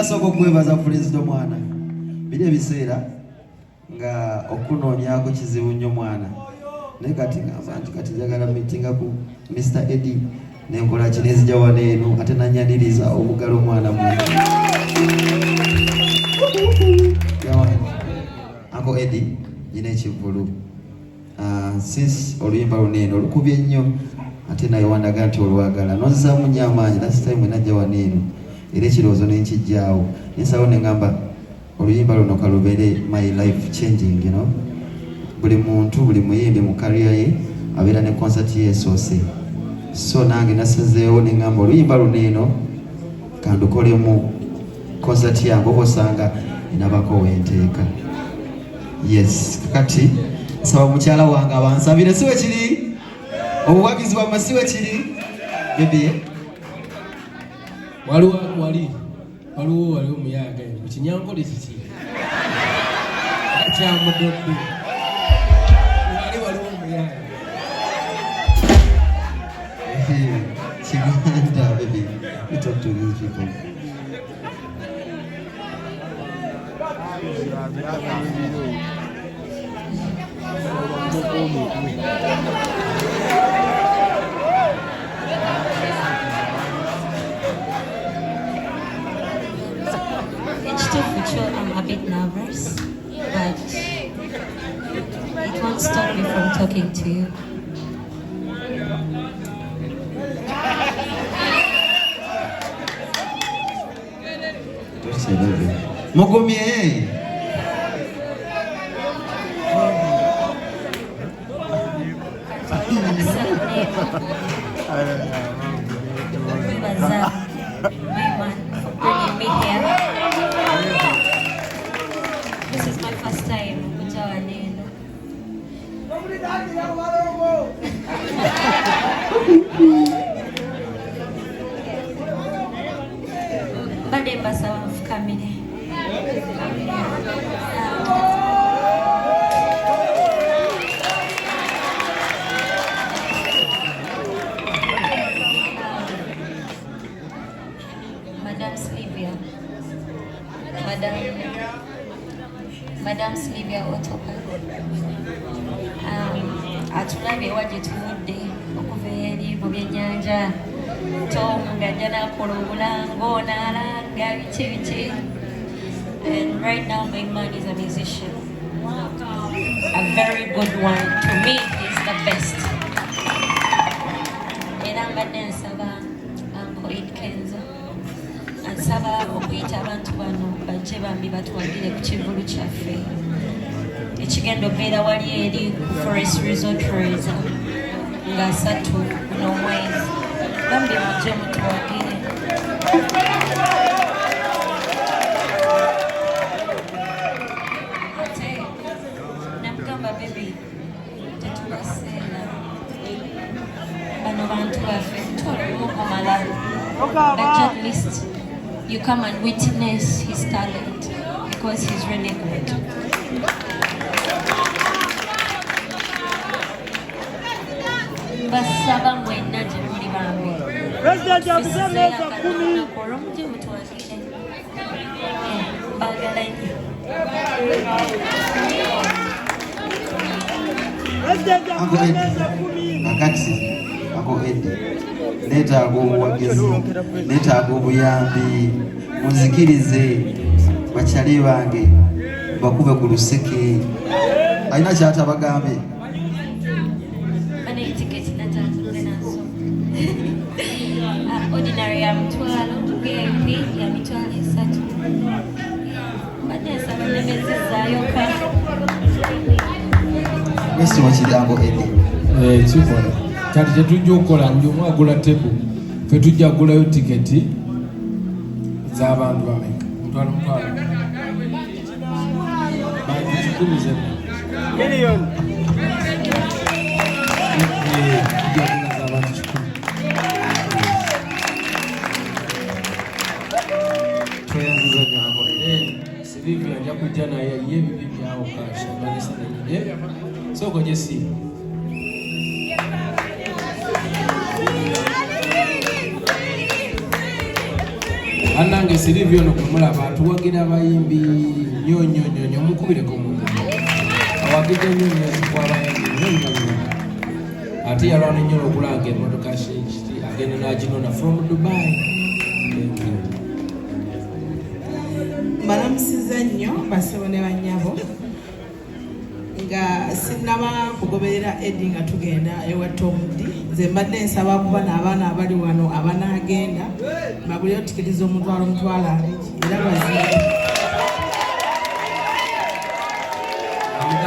nasooka okwebaza Pulezidenti mwana biri ebiseera nga okunoonyako kizibu nnyo mwana naye kati ngamba nti kati njagala mitinga ku Mr. Eddy nenkola kinezija wano eno ate nanyaniriza obugalo mwana mwana Uncle Eddy nyina ekivulu since oluyimba luneeno olukubye nnyo ate naye wandaga nti olwagala nozizaamu nnyo amaanyi last time enajja wano eno era ekirowoozo nenkijjaawo nensawo neŋŋamba oluyimba luno kalubeere my life changing you know? Buli muntu buli muyimbi mu career ye abeera ne concert ye esoose so nange nasazeewo neŋŋamba oluyimba luneeno kandukolemu concert yange oba osanga enabako wenteeka yes kakati nsaba mukyala wange abansabire siwe kiri obuwagizi bwamma siwe kiri bebye waliwo omuyaga kinyankole kiki kyamudodde waliwo omuyaga Chiganda, baby. We talk to these people. It's still for sure I'm a bit nervous, but it won't stop me from talking to you. Mogomie. This is my first time. Madam Sylvia Otoka. Atulabye waje tuvudde okuva eri mu byennyanja Tom ng'ajja n'akola obulango n'alanga biki. And right now my man is a musician. A very good one. To me, he's the best. Era mbadde nsaba Uncle Eddy Kenzo. Ansaba okuyita abantu bano bajje bambi batwagire ku kivulu kyaffe ekigenda obeera wali eri ku Forest Resort Tourism nga 3 guno mwezi bambi mujje mutwagire ate namugamba bebi tetubaseera bano bantu baffe twalimuko malabu but at least you come and witness his talent because he's really good. Basaba mwenna gye muli bambi. Mujje mutwagire. Mbagala nnyo. Uncle Eddy. Neetaaga obuwagizi, neetaaga obuyambi, munzikirize bakyale bange bakube ku luseke. Alina kyatabagambye. Ordinary ya mitwalo, VIP ya mitwalo 3. Badde nsaba nebezizaayo ka. Mwesi wakiri Uncle Eddy. Kikola. Kati tetujja okukola nti omu agula tebu fe tujja kugulayo tiketi z'abantu bameka mutwalo bantu 10 miliyoni z'abantu 10. Silivia ajja kujja naye ye ebibi byawo kasha banisananyine soko jesi Anange Silivio no kumulaba tuwagira abayimbi nyonyonyonyo mukubireko muntu awagidde nyonyo kwabayimbi ate yalwana nnyo okulanga emmotoka shekiti agenda n'aginona from Dubai. Mbalamusiza nnyo basebo ne bannyabo nga sinnaba kugoberera Eddy nga tugenda ewa Tom Dee. Nze mbadde nsaba kuba n'abaana abali wano abanaagenda baguleyo tikiti z'omutwalo era bazira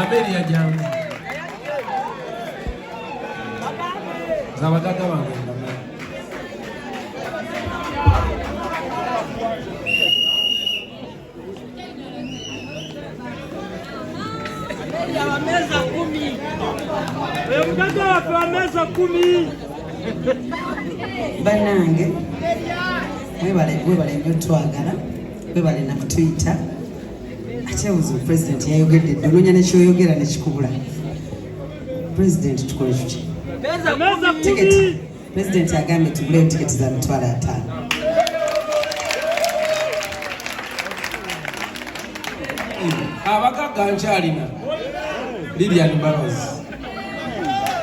Aberia jangu zabagaga bange meza 10 mtaka wa meza 10 banange webale nnyo twagala webale na Twitter ate uzu president yayogedde ddulunya nekyoyogera nekikubula president tukole tuki meza 10 president agambye tuguleyo tiketi za mitwalo 5 abagaga nkyalina Lilian Barrows.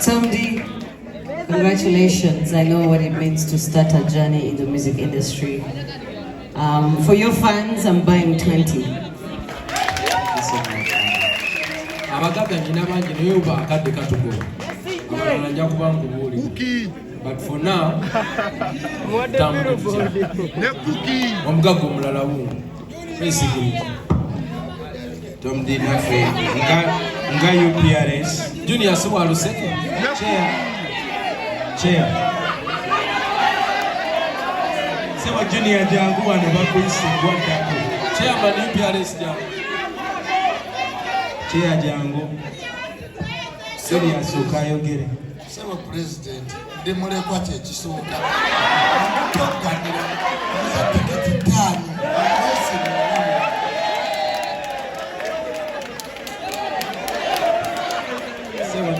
Tom Dee, congratulations. I know what it means to start a journey in the music industry. For your fans, I'm buying 20. But for now, Tom Dee nafe nga UPRS Junior Suwa Luseke chair Sewa Junior jangu wano bakwisi gwatako chairman UPRS jangu chair jangu serious ukayogere Sewa president ndi mulekwa kyekisooka tokanira za tiketi 5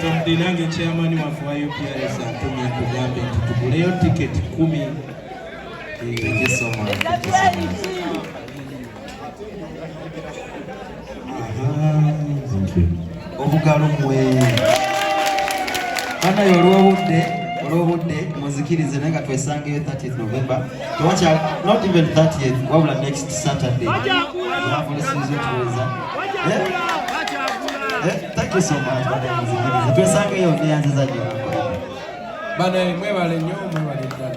Tom Dee nange chairman wafu wa UPRS atumye kugambe tutuguleyo tiketi 10. Thank you so much. Thank you so much. Thank you. Obugalo mwe. Bana olwobudde muzikirize naye nga twesangeyo 30th November. Tewacha not even 30th, wabula next Saturday. Thank you so much. Twesangeyo neyanziza nnyo. Bana mwebale nnyo mwebale ddala.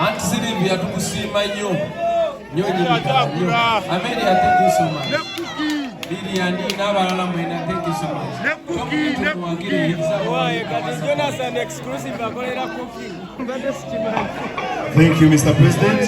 Anti Silivia tumusiima nnyo. Amelia, thank you so much. Lilian n'abalala mwena, thank you so much. Thank you, Mr. President.